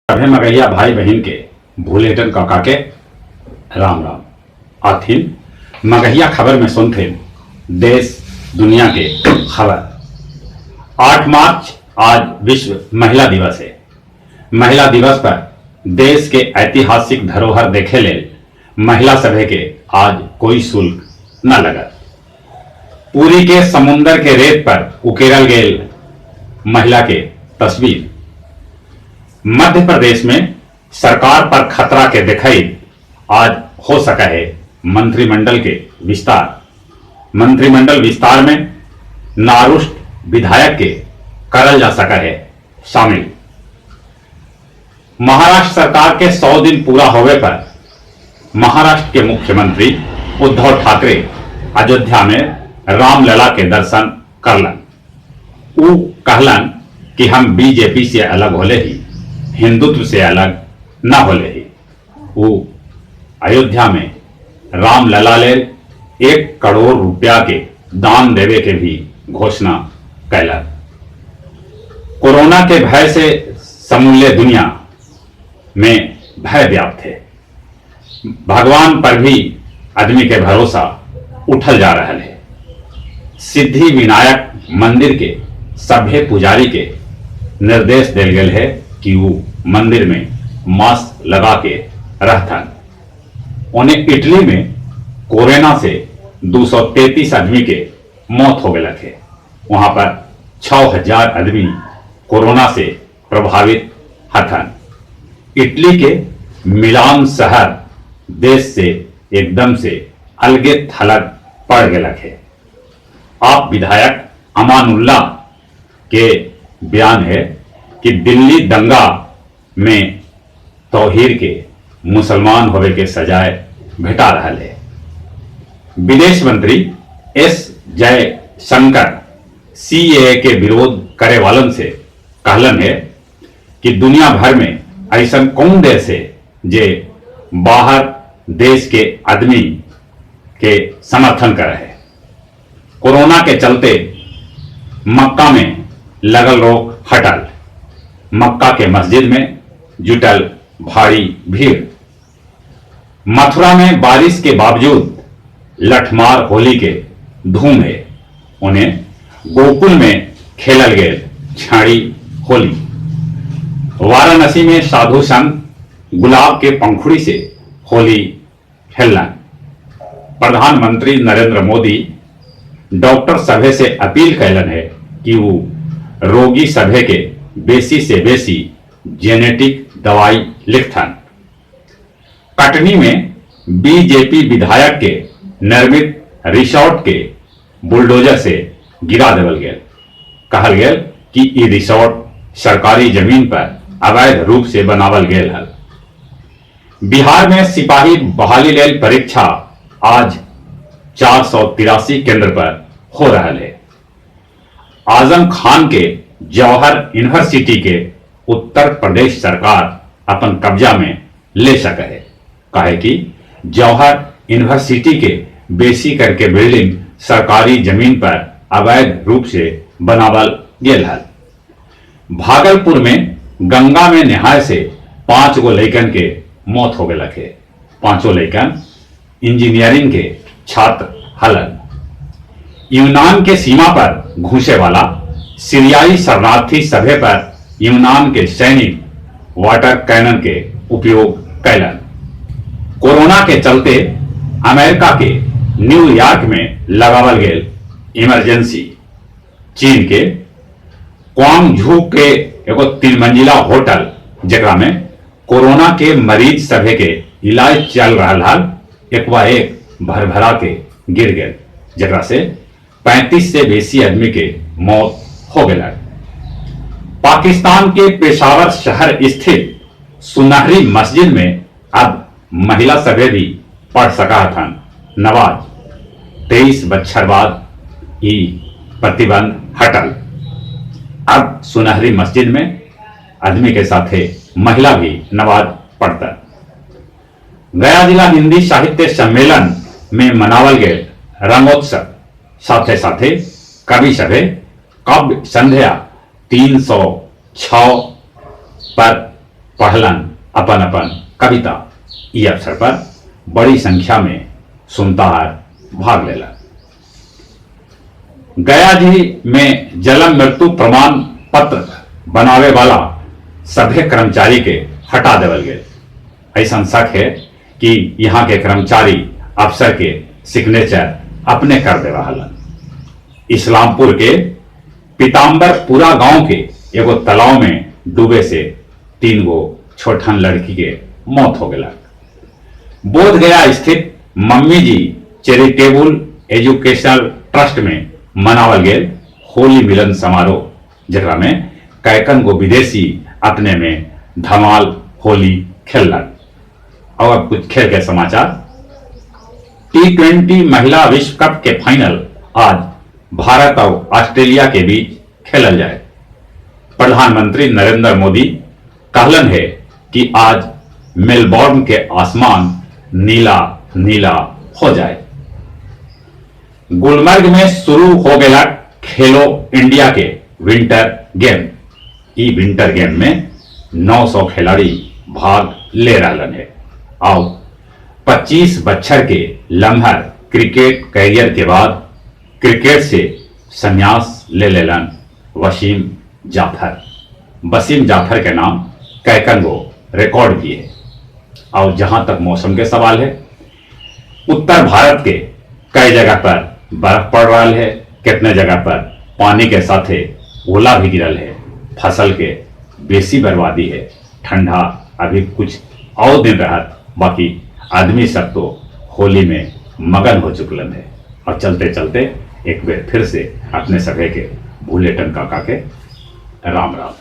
सभे मगैया भाई बहन के भूलेटन काका के राम राम। आथिन मगहिया खबर में सुनते देश दुनिया के खबर। 8 मार्च आज विश्व महिला दिवस है। महिला दिवस पर देश के ऐतिहासिक धरोहर देखे ले महिला सभे के आज कोई शुल्क न लगत। पूरी के समुंदर के रेत पर उकेरल गेल महिला के तस्वीर। मध्य प्रदेश में सरकार पर खतरा के दिखाई आज हो सका है मंत्रिमंडल के विस्तार। मंत्रिमंडल विस्तार में नारुष्ट विधायक के करल जा सका है शामिल। महाराष्ट्र सरकार के 100 दिन पूरा होने पर महाराष्ट्र के मुख्यमंत्री उद्धव ठाकरे अयोध्या में रामलला के दर्शन करलन। उ कहलन कि हम बीजेपी से अलग होले ही हिंदुत्व से अलग न होले ही। वो अयोध्या में रामलला ले 1 करोड़ रुपया के दान देवे के भी घोषणा कैलन। कोरोना के भय से समूले दुनिया में भय व्याप्त है। भगवान पर भी आदमी के भरोसा उठल जा रहा है। सिद्धि विनायक मंदिर के सभे पुजारी के निर्देश दिल गए है कि वो मंदिर में मास्क लगा के रहथन। उन्हें इटली में कोरोना से 233 आदमी के मौत हो गए थे। वहां पर 6000 आदमी कोरोना से प्रभावित हथन। इटली के मिलान शहर देश से एकदम से अलगे थलग पड़ गए थे। आप विधायक अमानुल्लाह के बयान है कि दिल्ली दंगा में तौहीर के मुसलमान होवे के सजाए भेटा रहा है। विदेश मंत्री एस जयशंकर सीएए के विरोध करे वालन से कहलन है कि दुनिया भर में ऐसा कौन देश है जे बाहर देश के आदमी के समर्थन करे है। कोरोना के चलते मक्का में लगल रोक हटल। मक्का के मस्जिद में जुटल भारी भीड़। मथुरा में बारिश के बावजूद लठमार होली के धूम है। उन्हें गोकुल में खेलल गए छाड़ी होली। वाराणसी में साधु संत गुलाब के पंखुड़ी से होली खेलन। प्रधानमंत्री नरेंद्र मोदी डॉक्टर सभे से अपील कैलन है कि वो रोगी सभे के बेसी से बेसी जेनेटिक दवाई लिखथन। कटनी में बीजेपी विधायक के निर्मित रिसोर्ट के बुलडोजर से गिरा देवल गया। कहल गया कि ये रिसोर्ट सरकारी जमीन पर अवैध रूप से बनावल गया है। बिहार में सिपाही बहाली लेल परीक्षा आज 483 केंद्र पर हो रहा है। आजम खान के जवाहर यूनिवर्सिटी के उत्तर प्रदेश सरकार अपन कब्जा में ले सके है। कहे कि जवाहर यूनिवर्सिटी के बेसी करके बिल्डिंग सरकारी जमीन पर अवैध रूप से बनावल गेल है। भागलपुर में गंगा में नहाए से 5 गो लैकन के मौत हो गए थे। 5 लैकन इंजीनियरिंग के छात्र हलन। यूनान के सीमा पर घुसे वाला सीरियाई शरणार्थी सभे पर यूनान के सैनिक वाटर कैनन के उपयोग कैलन। कोरोना के चलते अमेरिका के न्यूयॉर्क में लगावल गेल इमरजेंसी। चीन के क्वांगझू के एगो 3 मंजिला होटल जकरा में कोरोना के मरीज सभे के इलाज चल रहा हल एक भरभरा के गिर गए, जकरा से 35 से बेसी आदमी के मौत हो गया। पाकिस्तान के पेशावर शहर स्थित सुनहरी मस्जिद में अब महिला सभे भी पढ़ सका था नमाज। 23 बछर बाद ही प्रतिबंध हटल। अब सुनहरी मस्जिद में आदमी के साथ महिला भी नमाज पढ़ता। गया जिला हिंदी साहित्य सम्मेलन में मनावल गए रंगोत्सव साथे साथे कवि सभे काव्य संध्या 306 पर पढ़लन अपन अपन कविता। इस अवसर पर बड़ी संख्या में सुनतार भाग लेला। गया जी में जन्म मृत्यु प्रमाण पत्र बनावे वाला सभे कर्मचारी के हटा देवल गए। ऐसा शक है कि यहाँ के कर्मचारी अफसर के सिग्नेचर अपने कर दे रहा। इस्लामपुर के पीताम्बरपुरा गांव के एगो तालाब में डूबे से 3 गो छोटन लड़की के मौत हो गया। बोध गया स्थित मम्मी जी चैरिटेबल एजुकेशनल ट्रस्ट में मनावल गए होली मिलन समारोह, जरा में कैकन गो विदेशी अपने में धमाल होली खेलन। और अब कुछ खेल के समाचार। T20 महिला विश्व कप के फाइनल आज भारत और ऑस्ट्रेलिया के बीच खेलल जाए। प्रधानमंत्री नरेंद्र मोदी कहलन है कि आज मेलबोर्न के आसमान नीला नीला हो जाए। गुलमर्ग में शुरू हो गया खेलो इंडिया के विंटर गेम। ई विंटर गेम में 900 खिलाड़ी भाग ले रहे हैं। और 25 बच्चर के लम्हर क्रिकेट कैरियर के बाद क्रिकेट से संन्यास ले लेलन वसीम जाफर। वसीम जाफर के नाम कैकन गो रिकॉर्ड भी है। और जहां तक मौसम के सवाल है, उत्तर भारत के कई जगह पर बर्फ पड़ रहा है, कितने जगह पर पानी के साथ ओला भी गिरल है। फसल के बेसी बर्बादी है। ठंडा अभी कुछ और दिन रहा, बाकी आदमी सब तो होली में मगन हो चुकलन है। और चलते चलते एक बार फिर से अपने सभी के भूले टन काका के राम राम।